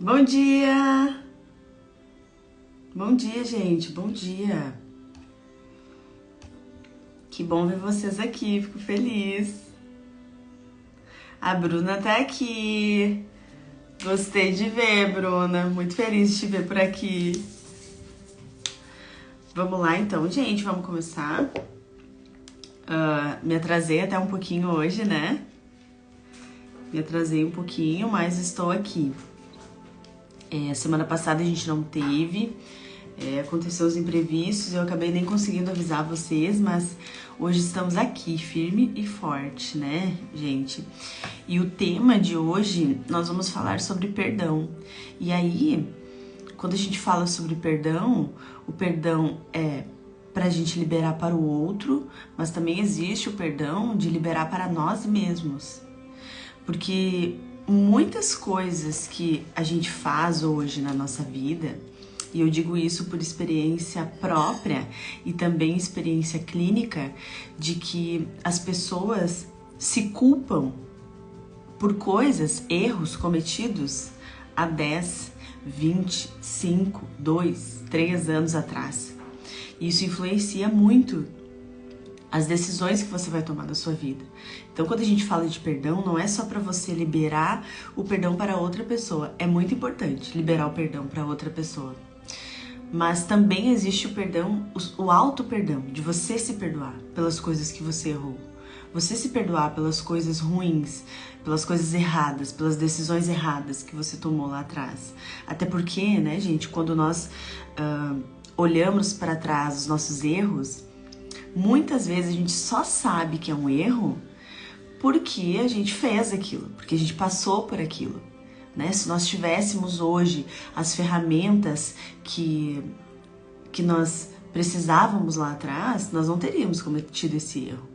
Bom dia! Bom dia, gente, bom dia! Que bom ver vocês aqui, fico feliz. A Bruna tá aqui. Gostei de ver, Bruna. Muito feliz de te ver por aqui. Vamos lá então, gente, vamos começar. Me atrasei até um pouquinho hoje, né? Me atrasei um pouquinho, mas estou aqui. Semana passada a gente não teve, aconteceu os imprevistos, eu acabei nem conseguindo avisar vocês, mas hoje estamos aqui, firme e forte, né, gente? E o tema de hoje, nós vamos falar sobre perdão. E aí, quando a gente fala sobre perdão, o perdão é pra gente liberar para o outro, mas também existe o perdão de liberar para nós mesmos. Porque muitas coisas que a gente faz hoje na nossa vida, e eu digo isso por experiência própria e também experiência clínica, de que as pessoas se culpam por coisas, erros cometidos há 10, 20, 5, 2, 3 anos atrás. Isso influencia muito as decisões que você vai tomar na sua vida. Então, quando a gente fala de perdão, não é só para você liberar o perdão para outra pessoa. É muito importante liberar o perdão para outra pessoa. Mas também existe o perdão, o auto-perdão, de você se perdoar pelas coisas que você errou. Você se perdoar pelas coisas ruins, pelas coisas erradas, pelas decisões erradas que você tomou lá atrás. Até porque, né, gente, quando nós olhamos para trás os nossos erros, muitas vezes a gente só sabe que é um erro porque a gente fez aquilo, porque a gente passou por aquilo, né? Se nós tivéssemos hoje as ferramentas que nós precisávamos lá atrás, nós não teríamos cometido esse erro.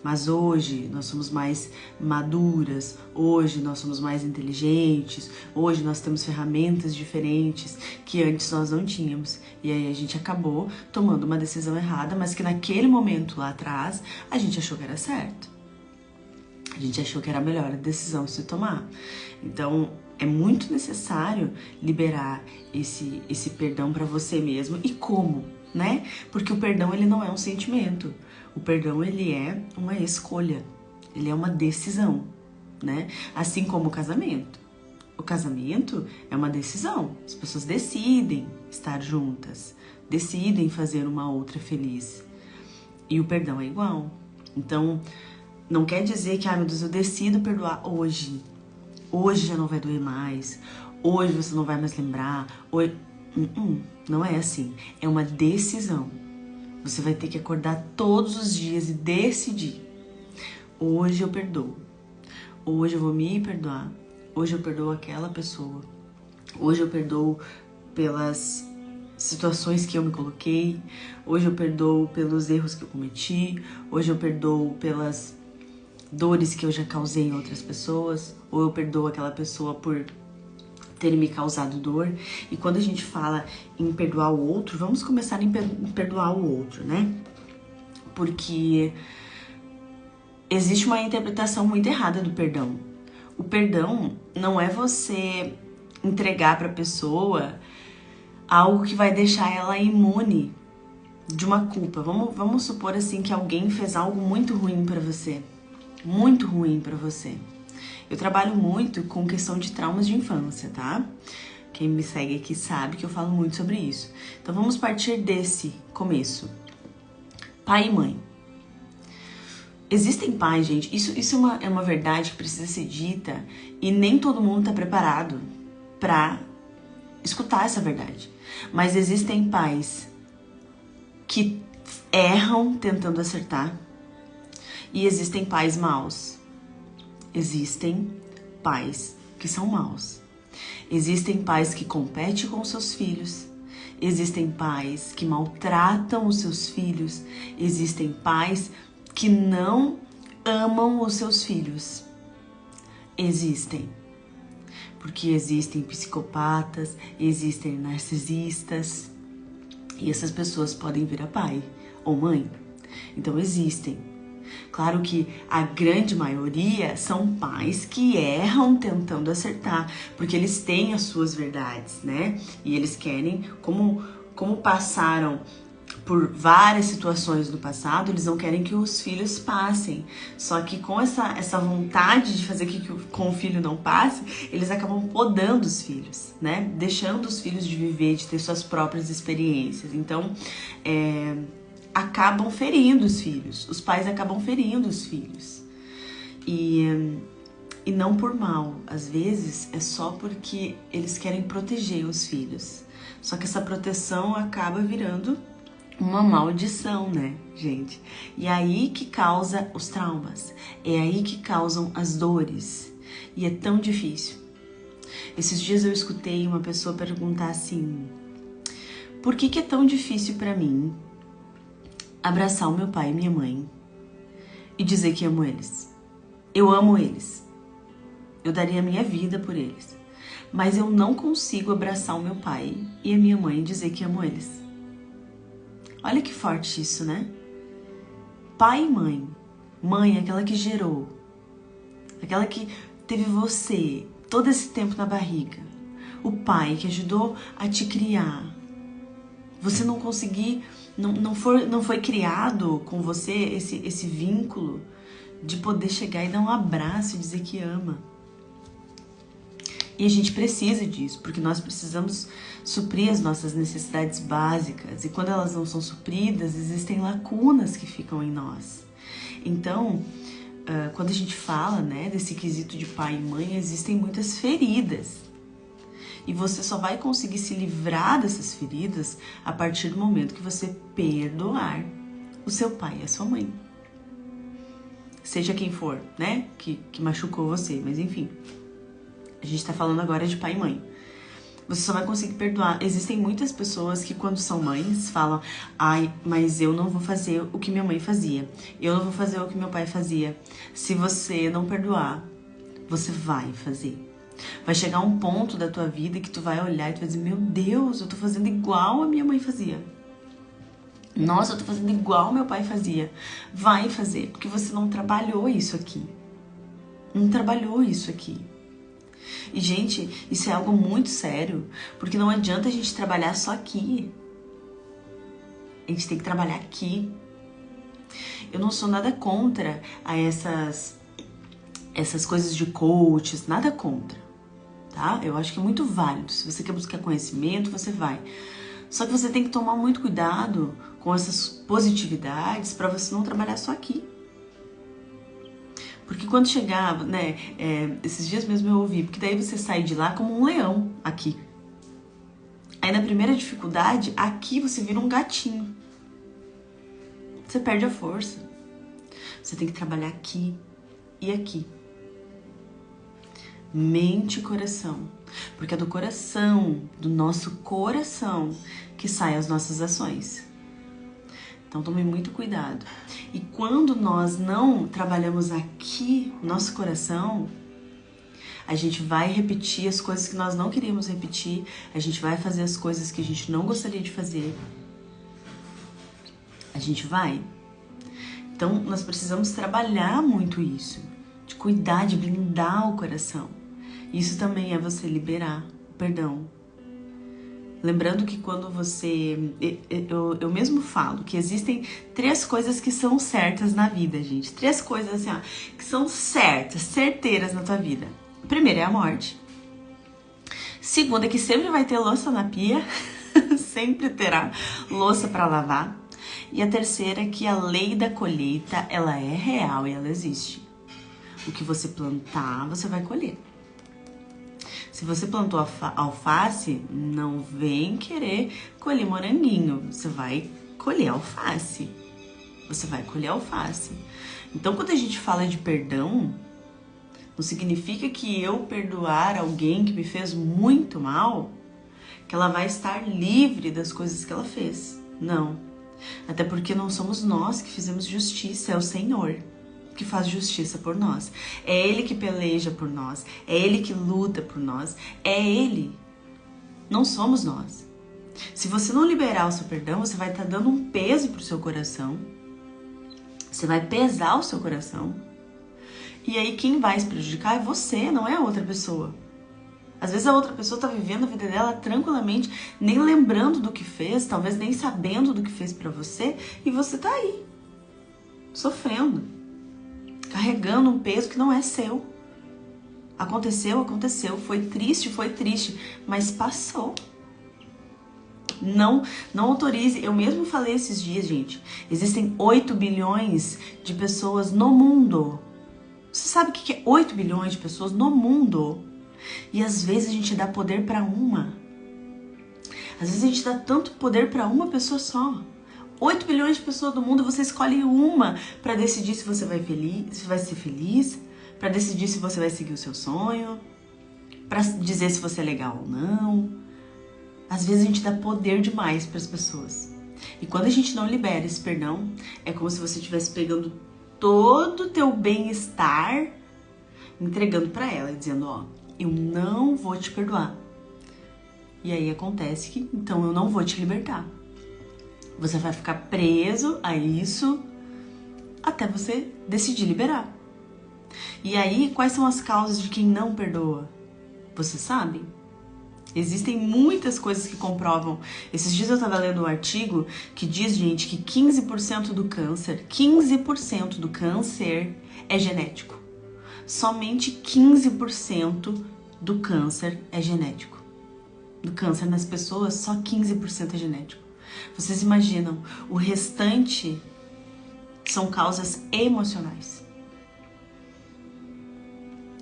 Mas hoje nós somos mais maduras, hoje nós somos mais inteligentes, hoje nós temos ferramentas diferentes que antes nós não tínhamos. E aí a gente acabou tomando uma decisão errada, mas que naquele momento lá atrás a gente achou que era certo. A gente achou que era a melhor decisão a se tomar. Então é muito necessário liberar esse perdão para você mesmo. E como, né? Porque o perdão ele não é um sentimento. O perdão, ele é uma escolha, ele é uma decisão, né? Assim como o casamento. O casamento é uma decisão. As pessoas decidem estar juntas, decidem fazer uma outra feliz. E o perdão é igual. Então, não quer dizer que, meu Deus, eu decido perdoar hoje. Hoje já não vai doer mais. Hoje você não vai mais lembrar. Hoje... Não é assim. É uma decisão. Você vai ter que acordar todos os dias e decidir. Hoje eu perdoo. Hoje eu vou me perdoar. Hoje eu perdoo aquela pessoa. Hoje eu perdoo pelas situações que eu me coloquei. Hoje eu perdoo pelos erros que eu cometi. Hoje eu perdoo pelas dores que eu já causei em outras pessoas. Ou eu perdoo aquela pessoa por ter me causado dor. E quando a gente fala em perdoar o outro, vamos começar em perdoar o outro, né? Porque existe uma interpretação muito errada do perdão. O perdão não é você entregar para a pessoa algo que vai deixar ela imune de uma culpa. Vamos supor assim que alguém fez algo muito ruim para você. Muito ruim para você. Eu trabalho muito com questão de traumas de infância, tá? Quem me segue aqui sabe que eu falo muito sobre isso. Então vamos partir desse começo. Pai e mãe. Existem pais, gente, isso é uma verdade que precisa ser dita e nem todo mundo tá preparado pra escutar essa verdade. Mas existem pais que erram tentando acertar e existem pais maus. Existem pais que são maus. Existem pais que competem com seus filhos. Existem pais que maltratam os seus filhos. Existem pais que não amam os seus filhos. Existem. Porque existem psicopatas, existem narcisistas. E essas pessoas podem vir a pai ou mãe. Então existem. Claro que a grande maioria são pais que erram tentando acertar, porque eles têm as suas verdades, né? E eles querem, como passaram por várias situações do passado, eles não querem que os filhos passem. Só que com essa vontade de fazer que com o filho não passe, eles acabam podando os filhos, né? Deixando os filhos de viver, de ter suas próprias experiências. Então, acabam ferindo os filhos. Os pais acabam ferindo os filhos. E não por mal. Às vezes, é só porque eles querem proteger os filhos. Só que essa proteção acaba virando uma maldição, né, gente? E é aí que causa os traumas. É aí que causam as dores. E é tão difícil. Esses dias eu escutei uma pessoa perguntar assim: por que é tão difícil pra mim abraçar o meu pai e minha mãe e dizer que amo eles? Eu amo eles. Eu daria a minha vida por eles. Mas eu não consigo abraçar o meu pai e a minha mãe e dizer que amo eles. Olha que forte isso, né? Pai e mãe. Mãe é aquela que gerou. Aquela que teve você todo esse tempo na barriga. O pai que ajudou a te criar. Você não conseguir, não foi criado com você esse vínculo de poder chegar e dar um abraço e dizer que ama. E a gente precisa disso, porque nós precisamos suprir as nossas necessidades básicas. E quando elas não são supridas, existem lacunas que ficam em nós. Então, quando a gente fala, né, desse quesito de pai e mãe, existem muitas feridas. E você só vai conseguir se livrar dessas feridas a partir do momento que você perdoar o seu pai e a sua mãe. Seja quem for, né, que machucou você, mas enfim. A gente tá falando agora de pai e mãe. Você só vai conseguir perdoar. Existem muitas pessoas que quando são mães falam: ai, mas eu não vou fazer o que minha mãe fazia. Eu não vou fazer o que meu pai fazia. Se você não perdoar, você vai fazer. Vai chegar um ponto da tua vida que tu vai olhar e tu vai dizer: meu Deus, eu tô fazendo igual a minha mãe fazia. Nossa, eu tô fazendo igual meu pai fazia. Vai fazer, porque você não trabalhou isso aqui. Não trabalhou isso aqui. E, gente, isso é algo muito sério, porque não adianta a gente trabalhar só aqui. A gente tem que trabalhar aqui. Eu não sou nada contra a essas coisas de coaches, nada contra, tá? Eu acho que é muito válido. Se você quer buscar conhecimento, você vai. Só que você tem que tomar muito cuidado com essas positividades para você não trabalhar só aqui. Porque quando chegava, né, esses dias mesmo eu ouvi, porque daí você sai de lá como um leão aqui. Aí na primeira dificuldade, aqui você vira um gatinho. Você perde a força. Você tem que trabalhar aqui e aqui. Mente e coração. Porque é do coração, do nosso coração, que saem as nossas ações. Então tome muito cuidado. E quando nós não trabalhamos aqui, nosso coração, a gente vai repetir as coisas que nós não queríamos repetir, a gente vai fazer as coisas que a gente não gostaria de fazer. A gente vai. Então nós precisamos trabalhar muito isso, de cuidar, de blindar o coração. Isso também é você liberar o perdão. Lembrando que quando você... Eu mesmo falo que existem 3 coisas que são certas na vida, gente. 3 coisas assim, ó, que são certas, certeiras na tua vida. A primeira é a morte. Segunda é que sempre vai ter louça na pia. Sempre terá louça para lavar. E a terceira é que a lei da colheita, ela é real e ela existe. O que você plantar, você vai colher. Se você plantou alface, não vem querer colher moranguinho. Você vai colher alface. Você vai colher alface. Então, quando a gente fala de perdão, não significa que eu perdoar alguém que me fez muito mal, que ela vai estar livre das coisas que ela fez. Não. Até porque não somos nós que fizemos justiça, é o Senhor que faz justiça por nós. É Ele que peleja por nós. É Ele que luta por nós. É Ele. Não somos nós. Se você não liberar o seu perdão, você vai estar dando um peso pro seu coração. Você vai pesar o seu coração. E aí quem vai se prejudicar é você, não é a outra pessoa. Às vezes a outra pessoa tá vivendo a vida dela tranquilamente, nem lembrando do que fez, talvez nem sabendo do que fez pra você, e você tá aí, sofrendo, carregando um peso que não é seu. Aconteceu, foi triste, mas passou. Não autorize. Eu mesmo falei esses dias, gente, existem 8 bilhões de pessoas no mundo. Você sabe o que é 8 bilhões de pessoas no mundo? E às vezes a gente dá poder para uma. Às vezes a gente dá tanto poder para uma pessoa só. 8 bilhões de pessoas do mundo, você escolhe uma para decidir se você vai ser feliz, para decidir se você vai seguir o seu sonho, para dizer se você é legal ou não. Às vezes a gente dá poder demais para as pessoas. E quando a gente não libera esse perdão, é como se você estivesse pegando todo o teu bem-estar, entregando para ela, dizendo, ó, eu não vou te perdoar. E aí acontece que, então, eu não vou te libertar. Você vai ficar preso a isso até você decidir liberar. E aí, quais são as causas de quem não perdoa? Você sabe? Existem muitas coisas que comprovam. Esses dias eu tava lendo um artigo que diz, gente, que 15% do câncer é genético. Somente 15% do câncer é genético. Do câncer nas pessoas, só 15% é genético. Vocês imaginam, o restante são causas emocionais.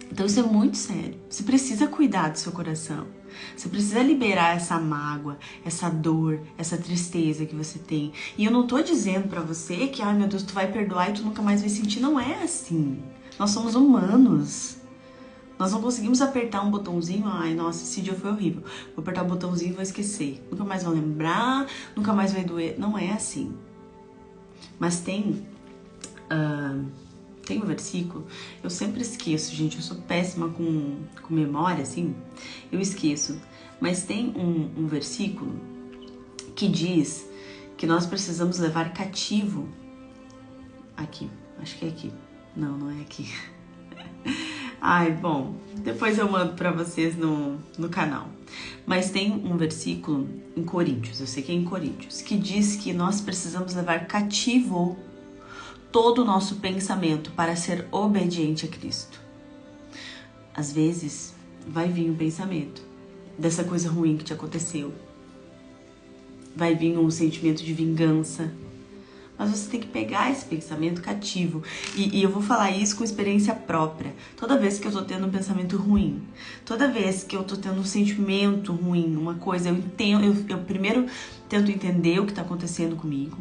Então isso é muito sério. Você precisa cuidar do seu coração. Você precisa liberar essa mágoa, essa dor, essa tristeza que você tem. E eu não tô dizendo pra você que, ai meu Deus, tu vai perdoar e tu nunca mais vai sentir. Não é assim. Nós somos humanos. Nós não conseguimos apertar um botãozinho, ai, nossa, esse dia foi horrível. Vou apertar o botãozinho e vou esquecer. Nunca mais vou lembrar, nunca mais vai doer. Não é assim. Mas tem um versículo, eu sempre esqueço, gente, eu sou péssima com memória, assim, eu esqueço. Mas tem um versículo que diz que nós precisamos levar cativo. Aqui, acho que é aqui. Não é aqui. Ai, bom, depois eu mando pra vocês no canal. Mas tem um versículo em Coríntios, eu sei que é em Coríntios, que diz que nós precisamos levar cativo todo o nosso pensamento para ser obediente a Cristo. Às vezes, vai vir um pensamento dessa coisa ruim que te aconteceu. Vai vir um sentimento de vingança. Mas você tem que pegar esse pensamento cativo. E eu vou falar isso com experiência própria. Toda vez que eu tô tendo um pensamento ruim, toda vez que eu tô tendo um sentimento ruim, uma coisa, eu primeiro tento entender o que tá acontecendo comigo.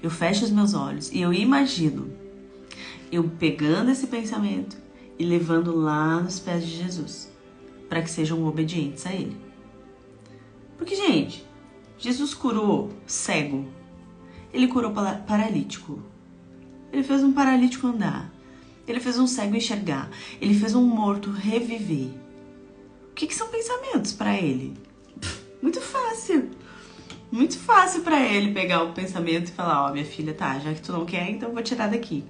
Eu fecho os meus olhos e eu imagino eu pegando esse pensamento e levando lá nos pés de Jesus, para que sejam obedientes a Ele. Porque, gente, Jesus curou cego. Ele curou paralítico. Ele fez um paralítico andar. Ele fez um cego enxergar. Ele fez um morto reviver. O que são pensamentos para ele? Muito fácil. Muito fácil para ele pegar o pensamento e falar, ó, minha filha, tá, já que tu não quer, então eu vou tirar daqui.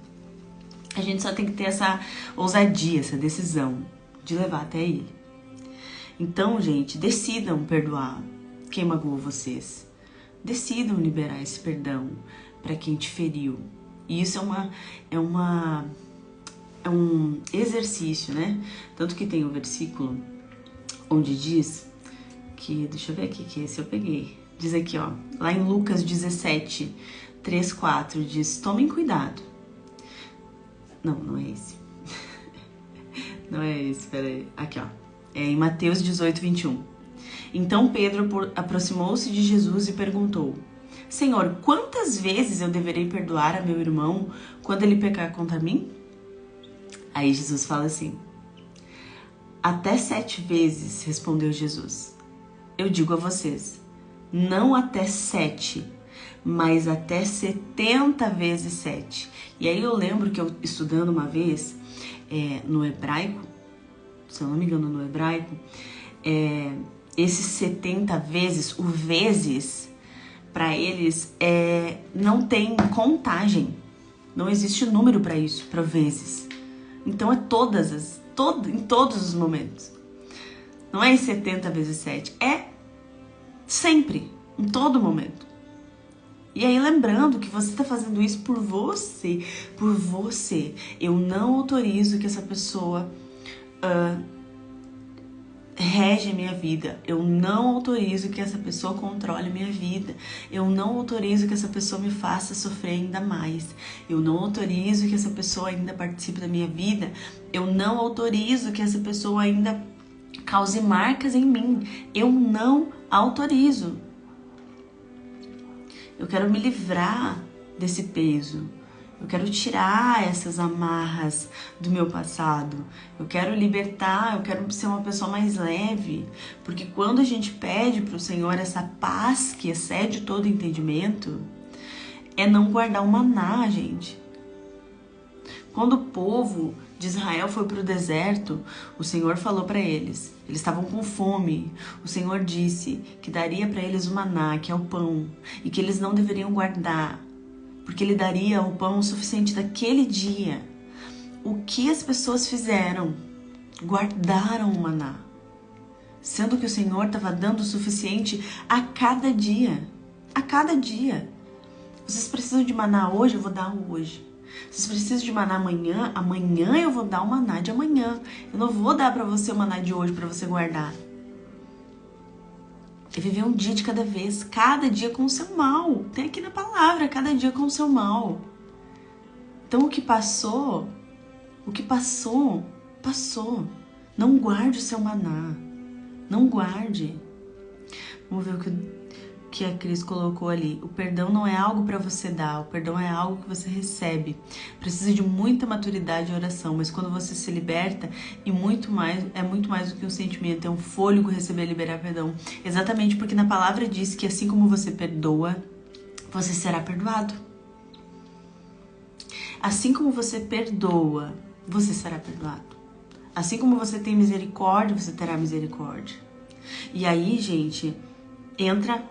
A gente só tem que ter essa ousadia, essa decisão de levar até ele. Então, gente, decidam perdoar quem magoou vocês. Decidam liberar esse perdão para quem te feriu. E isso é um exercício, né? Tanto que tem um versículo onde diz que, deixa eu ver aqui, que esse eu peguei. Diz aqui, ó, lá em Lucas 17, 3, 4, diz, tomem cuidado. Não é esse. Não é esse, peraí. Aqui, ó. É em Mateus 18, 21. Então Pedro aproximou-se de Jesus e perguntou, Senhor, quantas vezes eu deverei perdoar a meu irmão quando ele pecar contra mim? Aí Jesus fala assim, até 7 vezes, respondeu Jesus. Eu digo a vocês, não até 7, mas até 70 vezes 7. E aí eu lembro que eu estudando uma vez no hebraico, se eu não me engano no hebraico, esses 70 vezes, o vezes, para eles não tem contagem. Não existe número para isso, para vezes. Então é em todos os momentos. Não é em 70 vezes 7, é sempre, em todo momento. E aí lembrando que você está fazendo isso por você, por você. Eu não autorizo que essa pessoa rege a minha vida. Eu não autorizo que essa pessoa controle a minha vida. Eu não autorizo que essa pessoa me faça sofrer ainda mais. Eu não autorizo que essa pessoa ainda participe da minha vida. Eu não autorizo que essa pessoa ainda cause marcas em mim. Eu não autorizo. Eu quero me livrar desse peso. Eu quero tirar essas amarras do meu passado. Eu quero libertar, eu quero ser uma pessoa mais leve. Porque quando a gente pede para o Senhor essa paz que excede todo entendimento, é não guardar o maná, gente. Quando o povo de Israel foi para o deserto, o Senhor falou para eles. Eles estavam com fome. O Senhor disse que daria para eles o maná, que é o pão, e que eles não deveriam guardar, porque Ele daria o pão suficiente daquele dia. O que as pessoas fizeram? Guardaram o maná, sendo que o Senhor estava dando o suficiente a cada dia. A cada dia. Vocês precisam de maná hoje? Eu vou dar hoje. Vocês precisam de maná amanhã? Amanhã eu vou dar o maná de amanhã. Eu não vou dar para você o maná de hoje para você guardar. É viver um dia de cada vez, cada dia com o seu mal. Tem aqui na palavra, cada dia com o seu mal. Então o que passou, passou. Não guarde o seu maná. Não guarde. Vamos ver o que a Cris colocou ali. O perdão não é algo para você dar, o perdão é algo que você recebe. Precisa de muita maturidade e oração, mas quando você se liberta, é muito mais do que um sentimento, é um fôlego receber e liberar perdão. Exatamente porque na palavra diz que assim como você perdoa, você será perdoado. Assim como você perdoa, você será perdoado. Assim como você tem misericórdia, você terá misericórdia. E aí, gente, entra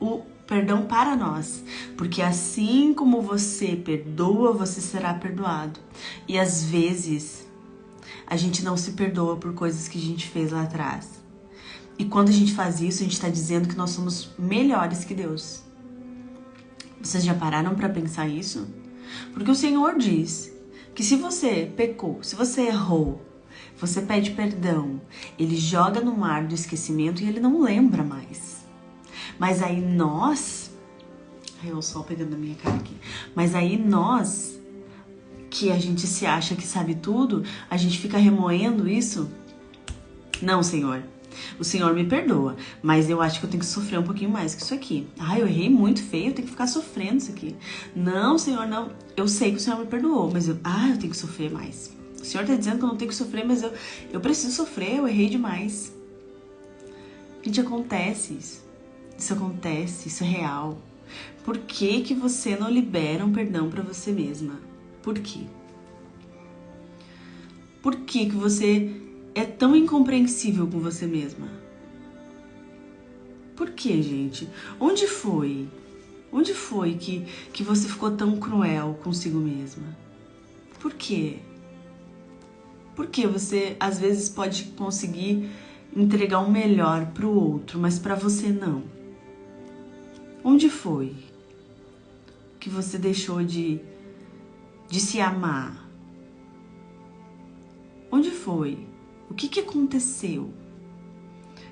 o perdão para nós, porque assim como você perdoa, você será perdoado. E às vezes a gente não se perdoa por coisas que a gente fez lá atrás. E quando a gente faz isso, a gente está dizendo que nós somos melhores que Deus. Vocês já pararam para pensar isso? Porque o Senhor diz que se você pecou, se você errou, você pede perdão, Ele joga no mar do esquecimento e Ele não lembra mais. Mas aí nós... Ai, o sol pegando na minha cara aqui. Mas aí nós, que a gente se acha que sabe tudo, a gente fica remoendo isso. Não, Senhor. O Senhor me perdoa, mas eu acho que eu tenho que sofrer um pouquinho mais que isso aqui. Ai, eu errei muito feio, eu tenho que ficar sofrendo isso aqui. Não, Senhor, não. Eu sei que o Senhor me perdoou, mas eu tenho que sofrer mais. O Senhor está dizendo que eu não tenho que sofrer, mas eu preciso sofrer, eu errei demais. Gente, acontece isso. Isso acontece, isso é real. Por que que você não libera um perdão para você mesma? Por quê? Por que que você é tão incompreensível com você mesma? Por que, gente? Onde foi? Onde foi que você ficou tão cruel consigo mesma? Por quê? Por que você às vezes pode conseguir entregar o melhor para o outro, mas para você não? Onde foi que você deixou de se amar? Onde foi? O que aconteceu?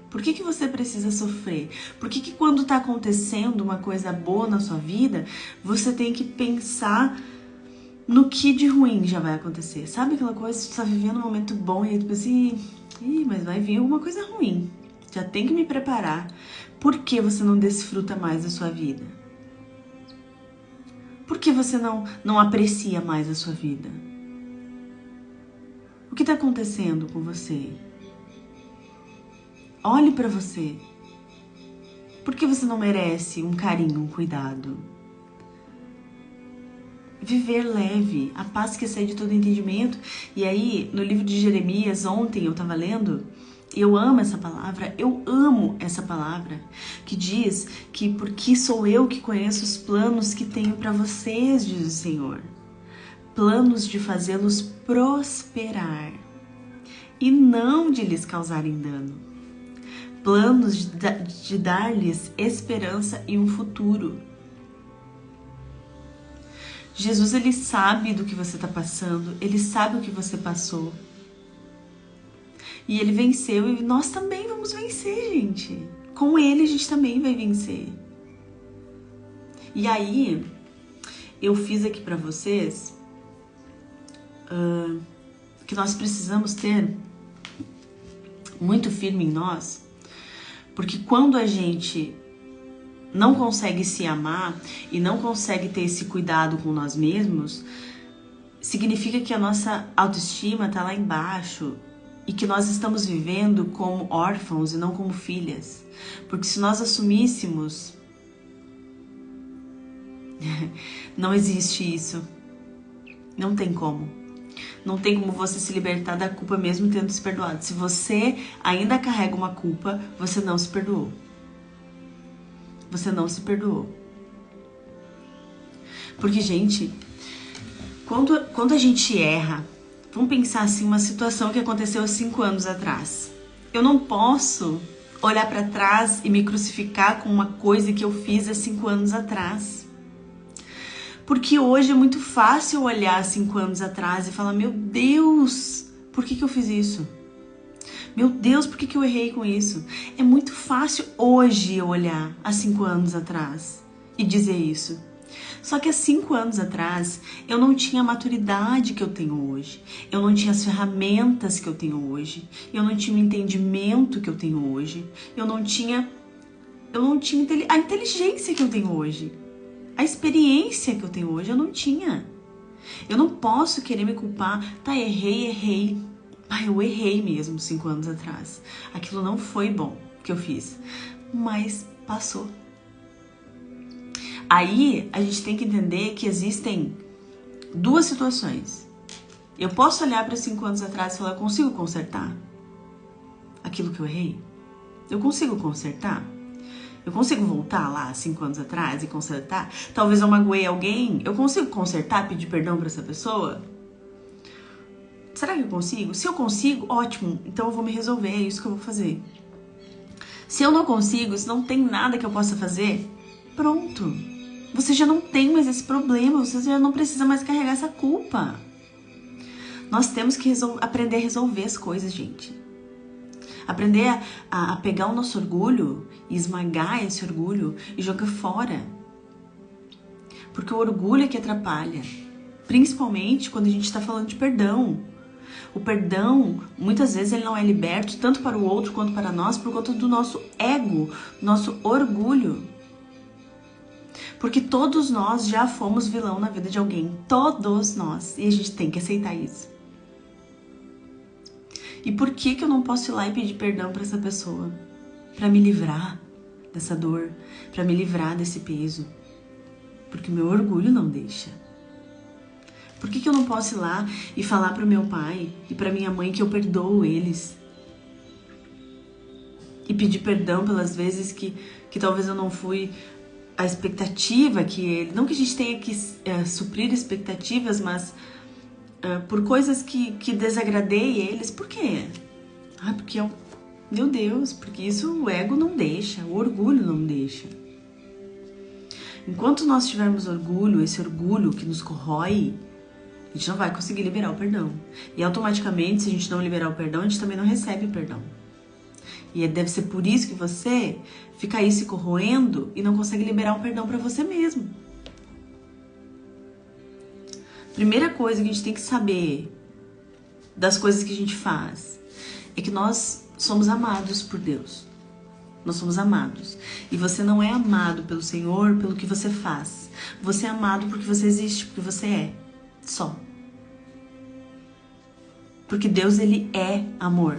Por que você precisa sofrer? Por que quando está acontecendo uma coisa boa na sua vida, você tem que pensar no que de ruim já vai acontecer? Sabe aquela coisa, você está vivendo um momento bom e aí tu pensa assim, mas vai vir alguma coisa ruim. Já tem que me preparar. Por que você não desfruta mais da sua vida? Por que você não aprecia mais a sua vida? O que está acontecendo com você? Olhe para você. Por que você não merece um carinho, um cuidado? Viver leve, a paz que excede todo entendimento. E aí, no livro de Jeremias, ontem eu estava lendo, eu amo essa palavra, que diz que porque sou eu que conheço os planos que tenho para vocês, diz o Senhor. planos de fazê-los prosperar e não de lhes causarem dano. Planos de dar-lhes esperança e um futuro. Jesus, ele sabe do que você está passando, ele sabe o que você passou. E ele venceu e nós também vamos vencer, gente. Com ele a gente também vai vencer. E aí, eu fiz aqui para vocês que nós precisamos ter muito firme em nós, porque quando a gente não consegue se amar e não consegue ter esse cuidado com nós mesmos, significa que a nossa autoestima tá lá embaixo e que nós estamos vivendo como órfãos e não como filhas. Porque se nós assumíssemos, não existe isso. Não tem como. Não tem como você se libertar da culpa mesmo tendo se perdoado. Se você ainda carrega uma culpa, você não se perdoou. Você não se perdoou. Porque, gente, quando a gente erra, vamos pensar assim, uma situação que aconteceu há 5 anos atrás. Eu não posso olhar para trás e me crucificar com uma coisa que eu fiz há 5 anos atrás. Porque hoje é muito fácil olhar 5 anos atrás e falar, meu Deus, por que eu fiz isso? Meu Deus, por que eu errei com isso? É muito fácil hoje eu olhar há 5 anos atrás e dizer isso. Só que há 5 anos atrás eu não tinha a maturidade que eu tenho hoje. Eu não tinha as ferramentas que eu tenho hoje. Eu não tinha o entendimento que eu tenho hoje. Eu não tinha a inteligência que eu tenho hoje. A experiência que eu tenho hoje eu não tinha. Eu não posso querer me culpar. Tá, errei. Eu errei mesmo 5 anos atrás. Aquilo não foi bom que eu fiz. Mas passou. Aí a gente tem que entender que existem 2 situações. Eu posso olhar para 5 anos atrás e falar, eu consigo consertar aquilo que eu errei? Eu consigo consertar? Eu consigo voltar lá 5 anos atrás e consertar? Talvez eu magoei alguém. Eu consigo consertar, pedir perdão para essa pessoa? Será que eu consigo? Se eu consigo, ótimo. Então eu vou me resolver, é isso que eu vou fazer. Se eu não consigo, se não tem nada que eu possa fazer, pronto. Você já não tem mais esse problema, você já não precisa mais carregar essa culpa. Nós temos que aprender a resolver as coisas, gente. Aprender a pegar o nosso orgulho e esmagar esse orgulho e jogar fora. Porque o orgulho é que atrapalha. Principalmente quando a gente está falando de perdão. O perdão, muitas vezes, ele não é liberto tanto para o outro quanto para nós por conta do nosso ego, nosso orgulho. Porque todos nós já fomos vilão na vida de alguém. Todos nós. E a gente tem que aceitar isso. E por que eu não posso ir lá e pedir perdão para essa pessoa? Para me livrar dessa dor, para me livrar desse peso. Porque o meu orgulho não deixa. Por que eu não posso ir lá e falar para o meu pai e para minha mãe que eu perdoo eles? E pedir perdão pelas vezes que talvez eu não fui a expectativa que ele... Não que a gente tenha que suprir expectativas, mas por coisas que desagradei eles. Por quê? Porque eu... Meu Deus, porque isso o ego não deixa, o orgulho não deixa. Enquanto nós tivermos orgulho, esse orgulho que nos corrói, a gente não vai conseguir liberar o perdão. E automaticamente, se a gente não liberar o perdão, a gente também não recebe o perdão. E deve ser por isso que você fica aí se corroendo e não consegue liberar o perdão para você mesmo. Primeira coisa que a gente tem que saber das coisas que a gente faz é que nós somos amados por Deus. Nós somos amados. E você não é amado pelo Senhor pelo que você faz. Você é amado porque você existe, porque você é. Só. Porque Deus, ele é amor.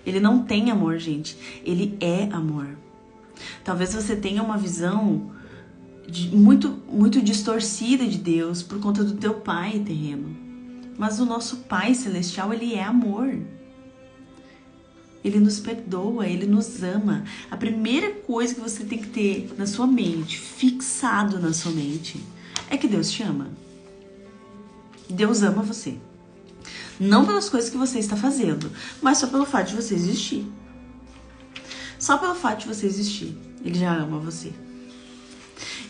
Ele não tem amor, gente. Ele é amor. Talvez você tenha uma visão muito distorcida de Deus por conta do teu pai terreno. Mas o nosso Pai Celestial, ele é amor. Ele nos perdoa, ele nos ama. A primeira coisa que você tem que ter na sua mente, fixado na sua mente, é que Deus te ama. Deus ama você. Não pelas coisas que você está fazendo, mas só pelo fato de você existir. Só pelo fato de você existir, Ele já ama você.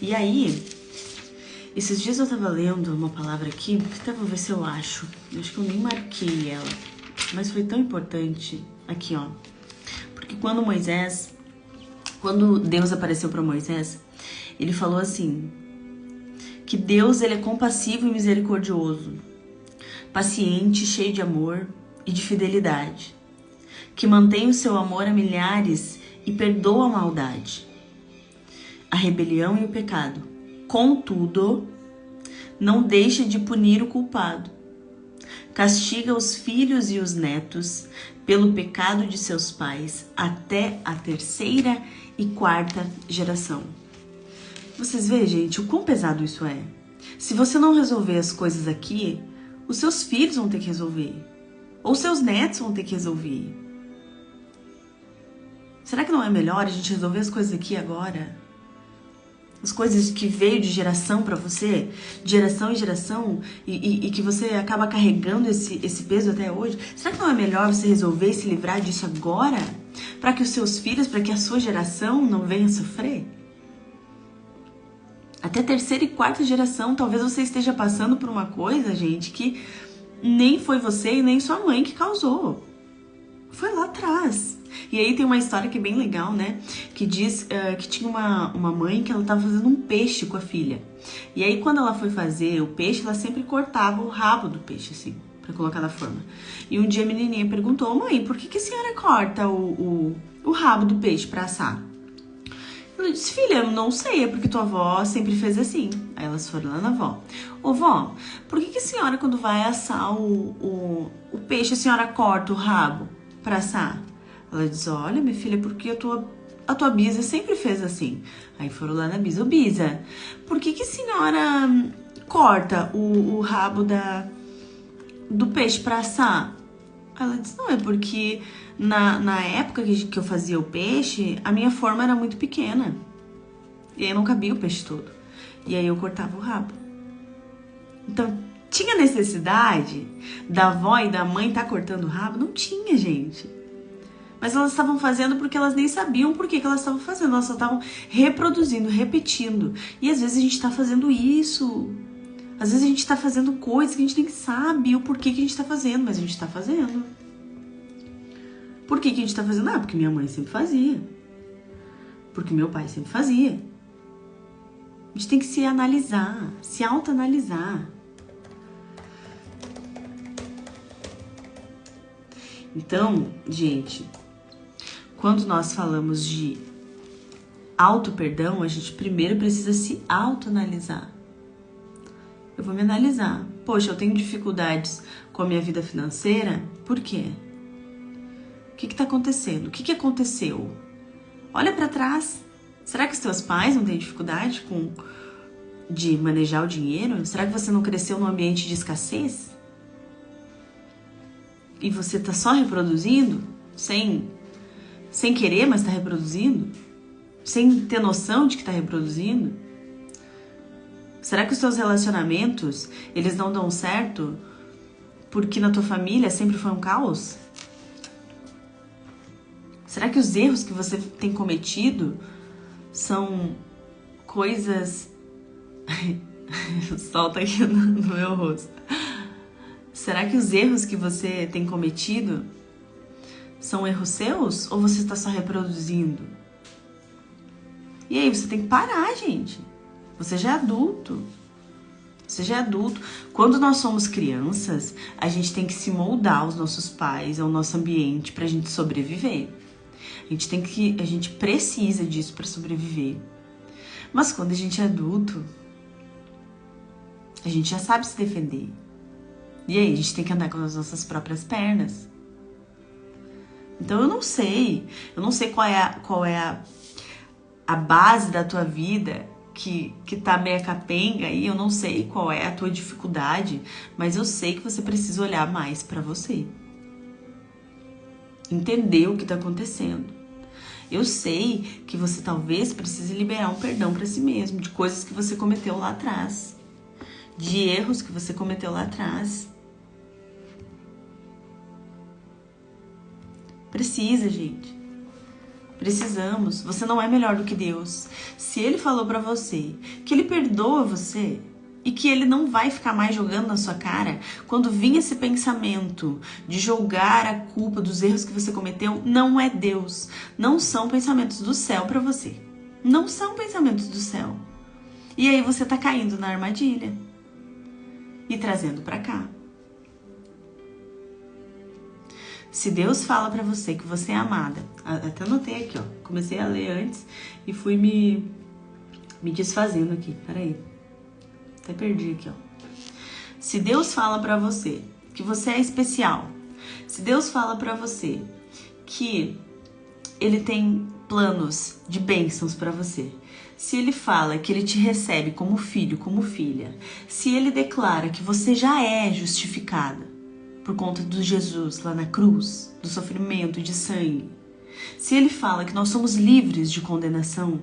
E aí, esses dias eu tava lendo uma palavra aqui, até vou ver se eu acho. Eu acho que eu nem marquei ela, mas foi tão importante. Aqui, ó. Porque quando Deus apareceu para Moisés, Ele falou assim, que Deus, Ele é compassivo e misericordioso, paciente, cheio de amor e de fidelidade, que mantém o seu amor a milhares e perdoa a maldade, a rebelião e o pecado. Contudo, não deixa de punir o culpado. Castiga os filhos e os netos pelo pecado de seus pais até a 3ª e 4ª geração. Vocês veem, gente, o quão pesado isso é? Se você não resolver as coisas aqui, os seus filhos vão ter que resolver. Ou seus netos vão ter que resolver. Será que não é melhor a gente resolver as coisas aqui agora? As coisas que veio de geração para você, de geração em geração, e que você acaba carregando esse peso até hoje. Será que não é melhor você resolver e se livrar disso agora? Para que os seus filhos, para que a sua geração não venha sofrer? Até 3ª e 4ª geração, talvez você esteja passando por uma coisa, gente, que nem foi você e nem sua mãe que causou. Foi lá atrás. E aí tem uma história que é bem legal, né? Que diz que tinha uma mãe que ela estava fazendo um peixe com a filha. E aí quando ela foi fazer o peixe, ela sempre cortava o rabo do peixe, assim, pra colocar na forma. E um dia a menininha perguntou, mãe, por que a senhora corta o rabo do peixe pra assar? Ela disse, filha, eu não sei, é porque tua avó sempre fez assim. Aí elas foram lá na avó. Ô vó, por que a senhora quando vai assar o peixe, a senhora corta o rabo pra assar? Ela diz, olha minha filha, porque a tua bisa sempre fez assim. Aí foram lá na bisa, ô bisa, por que a senhora corta o rabo do peixe pra assar? Ela disse, não, é porque na época que eu fazia o peixe, a minha forma era muito pequena. E aí não cabia o peixe todo. E aí eu cortava o rabo. Então, tinha necessidade da avó e da mãe estar cortando o rabo? Não tinha, gente. Mas elas estavam fazendo porque elas nem sabiam por que elas estavam fazendo. Elas só estavam reproduzindo, repetindo. E às vezes a gente está fazendo isso. Às vezes a gente está fazendo coisas que a gente nem sabe o porquê que a gente está fazendo, mas a gente está fazendo. Por que a gente está fazendo? Ah, porque minha mãe sempre fazia. Porque meu pai sempre fazia. A gente tem que se analisar, se autoanalisar. Então, gente, quando nós falamos de auto-perdão, a gente primeiro precisa se autoanalisar. Eu vou me analisar. Poxa, eu tenho dificuldades com a minha vida financeira? Por quê? O que está acontecendo? O que aconteceu? Olha para trás. Será que os teus pais não têm dificuldade de manejar o dinheiro? Será que você não cresceu num ambiente de escassez? E você está só reproduzindo? Sem querer, mas está reproduzindo? Sem ter noção de que está reproduzindo? Será que os teus relacionamentos, eles não dão certo porque na tua família sempre foi um caos? Será que os erros que você tem cometido são coisas... Solta aqui no meu rosto. Será que os erros que você tem cometido são erros seus ou você está só reproduzindo? E aí, você tem que parar, gente. Você já é adulto. Você já é adulto. Quando nós somos crianças, a gente tem que se moldar aos nossos pais, ao nosso ambiente, pra gente sobreviver. A gente precisa disso pra sobreviver. Mas quando a gente é adulto, a gente já sabe se defender. E aí, a gente tem que andar com as nossas próprias pernas. Então, eu não sei qual é a base da tua vida que tá meia capenga aí, eu não sei qual é a tua dificuldade, mas eu sei que você precisa olhar mais pra você. Entender o que tá acontecendo. Eu sei que você talvez precise liberar um perdão pra si mesmo, de coisas que você cometeu lá atrás. de erros que você cometeu lá atrás. Precisa, gente. Precisamos. Você não é melhor do que Deus. Se Ele falou pra você que Ele perdoa você e que Ele não vai ficar mais jogando na sua cara, quando vir esse pensamento de jogar a culpa dos erros que você cometeu, não é Deus. Não são pensamentos do céu pra você. Não são pensamentos do céu. E aí você tá caindo na armadilha e trazendo pra cá. Se Deus fala pra você que você é amada, até anotei aqui, ó, comecei a ler antes e fui me desfazendo aqui, peraí, até perdi aqui, ó. Se Deus fala pra você que você é especial, se Deus fala pra você que Ele tem planos de bênçãos pra você, se Ele fala que Ele te recebe como filho, como filha, se Ele declara que você já é justificada por conta do Jesus lá na cruz, do sofrimento de sangue, se Ele fala que nós somos livres de condenação,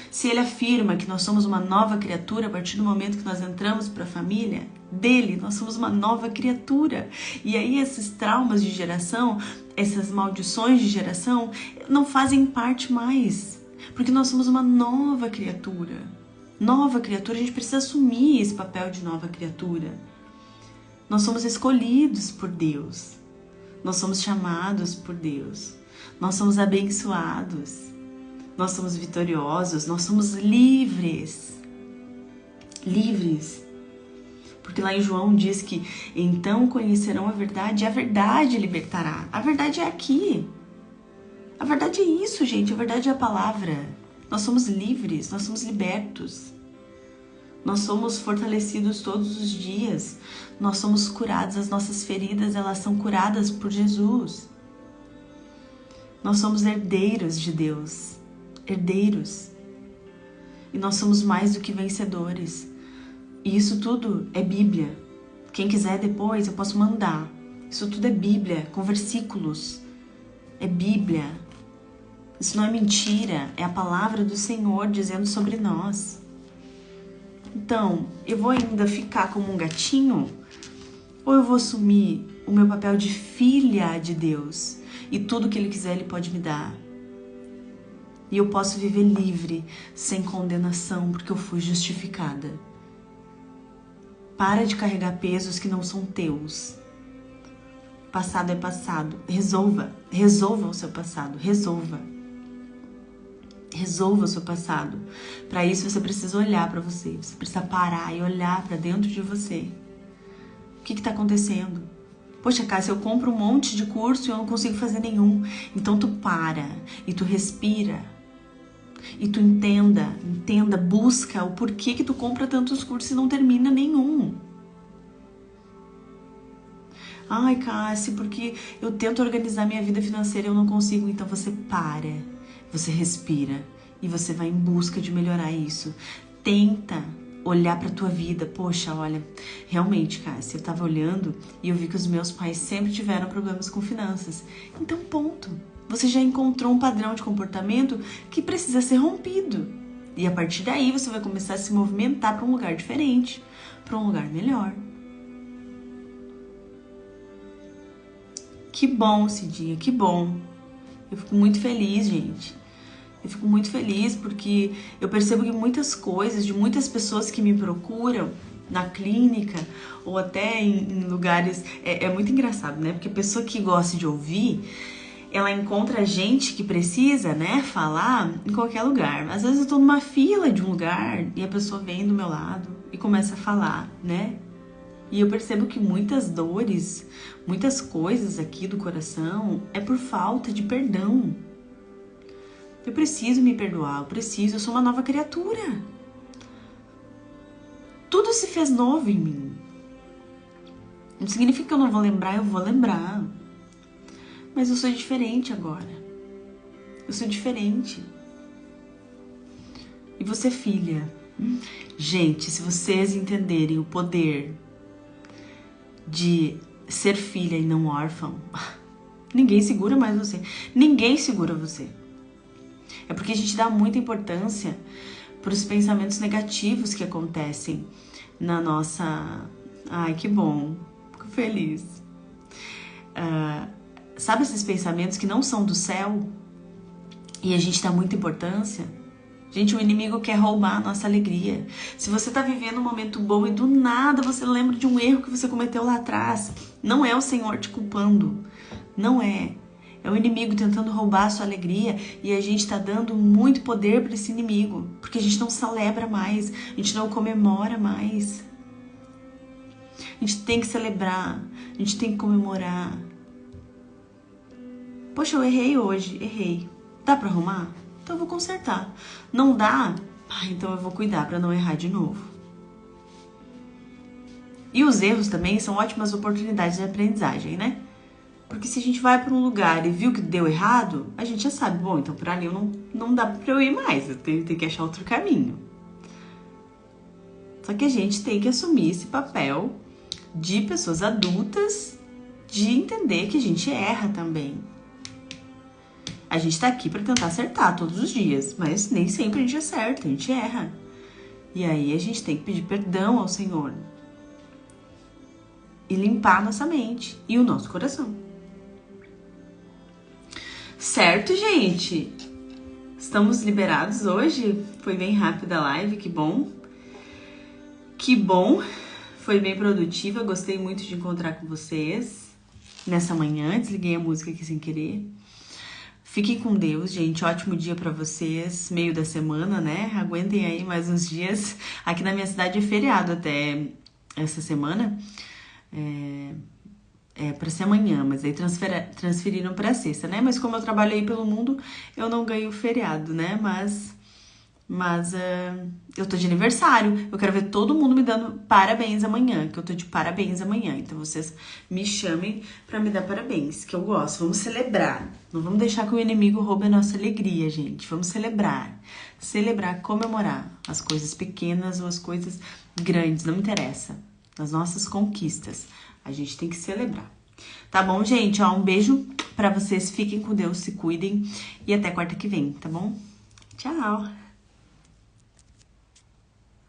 se Ele afirma que nós somos uma nova criatura a partir do momento que nós entramos para a família dele, nós somos uma nova criatura. E aí esses traumas de geração, essas maldições de geração não fazem parte mais, porque nós somos uma nova criatura. Nova criatura, a gente precisa assumir esse papel de nova criatura. Nós somos escolhidos por Deus. Nós somos chamados por Deus. Nós somos abençoados. Nós somos vitoriosos. Nós somos livres. Livres. Porque lá em João diz que então conhecerão a verdade e a verdade libertará. A verdade é aqui. A verdade é isso, gente. A verdade é a palavra. Nós somos livres. Nós somos libertos. Nós somos fortalecidos todos os dias. Nós somos curados. As nossas feridas, elas são curadas por Jesus. Nós somos herdeiros de Deus. Herdeiros. E nós somos mais do que vencedores. E isso tudo é Bíblia. Quem quiser depois, eu posso mandar. Isso tudo é Bíblia, com versículos. É Bíblia. Isso não é mentira. É a palavra do Senhor dizendo sobre nós. Então, eu vou ainda ficar como um gatinho? Ou eu vou assumir o meu papel de filha de Deus? E tudo que Ele quiser, Ele pode me dar. E eu posso viver livre, sem condenação, porque eu fui justificada. Para de carregar pesos que não são teus. Passado é passado. Resolva. Resolva o seu passado. Resolva. Resolva o seu passado. Para isso você precisa olhar para você. Você precisa parar e olhar para dentro de você. O que está acontecendo? Poxa, Cássia, eu compro um monte de curso e eu não consigo fazer nenhum. Então tu para e tu respira. E tu entenda, busca o porquê que tu compra tantos cursos e não termina nenhum. Ai, Cássia, porque eu tento organizar minha vida financeira e eu não consigo. Então você para. Você respira e você vai em busca de melhorar isso. Tenta olhar para tua vida. Poxa, olha, realmente, Cássia, eu tava olhando e eu vi que os meus pais sempre tiveram problemas com finanças. Então, ponto. Você já encontrou um padrão de comportamento que precisa ser rompido. E a partir daí você vai começar a se movimentar para um lugar diferente, para um lugar melhor. Que bom, Cidinha, que bom. Eu fico muito feliz, gente. Eu fico muito feliz porque eu percebo que muitas coisas de muitas pessoas que me procuram na clínica ou até em lugares... É muito engraçado, né? Porque a pessoa que gosta de ouvir, ela encontra gente que precisa, né, falar em qualquer lugar. Às vezes eu tô numa fila de um lugar e a pessoa vem do meu lado e começa a falar, né? E eu percebo que muitas dores, muitas coisas aqui do coração é por falta de perdão. Eu preciso me perdoar, eu sou uma nova criatura. Tudo se fez novo em mim. Não significa que eu não vou lembrar, eu vou lembrar. Mas eu sou diferente agora. Eu sou diferente. E você, filha? Gente, se vocês entenderem o poder de ser filha e não órfão, ninguém segura mais você. Ninguém segura você. É porque a gente dá muita importância para os pensamentos negativos que acontecem na nossa... Ai, que bom. Fico feliz. Sabe esses pensamentos que não são do céu? E a gente dá muita importância? Gente, o inimigo quer roubar a nossa alegria. Se você tá vivendo um momento bom e do nada você lembra de um erro que você cometeu lá atrás, não é o Senhor te culpando. Não é. É o inimigo tentando roubar a sua alegria e a gente tá dando muito poder para esse inimigo, porque a gente não celebra mais, a gente não comemora mais. A gente tem que celebrar, a gente tem que comemorar. Poxa, eu errei hoje, errei. Dá pra arrumar? Então eu vou consertar. Não dá? Então eu vou cuidar pra não errar de novo. E os erros também são ótimas oportunidades de aprendizagem, né? Porque se a gente vai pra um lugar e viu que deu errado, a gente já sabe, bom, então por ali eu não dá pra eu ir mais, eu tenho que achar outro caminho. Só que a gente tem que assumir esse papel de pessoas adultas, de entender que a gente erra também. A gente tá aqui pra tentar acertar todos os dias, mas nem sempre a gente acerta, a gente erra. E aí a gente tem que pedir perdão ao Senhor. E limpar nossa mente e o nosso coração. Certo, gente? Estamos liberados hoje? Foi bem rápida a live, que bom. Que bom. Foi bem produtiva, gostei muito de encontrar com vocês nessa manhã. Desliguei a música aqui sem querer. Fiquem com Deus, gente. Ótimo dia pra vocês. Meio da semana, né? Aguentem aí mais uns dias. Aqui na minha cidade é feriado até essa semana. É pra ser amanhã, mas aí transferiram pra sexta, né? Mas como eu trabalho aí pelo mundo, eu não ganho feriado, né? Mas eu tô de aniversário. Eu quero ver todo mundo me dando parabéns amanhã, que eu tô de parabéns amanhã. Então vocês me chamem pra me dar parabéns, que eu gosto. Vamos celebrar. Não vamos deixar que o inimigo roube a nossa alegria, gente. Vamos celebrar. Celebrar, comemorar as coisas pequenas ou as coisas grandes, não interessa. As nossas conquistas. A gente tem que celebrar. Tá bom, gente? Ó, um beijo pra vocês. Fiquem com Deus, se cuidem. E até quarta que vem, tá bom? Tchau!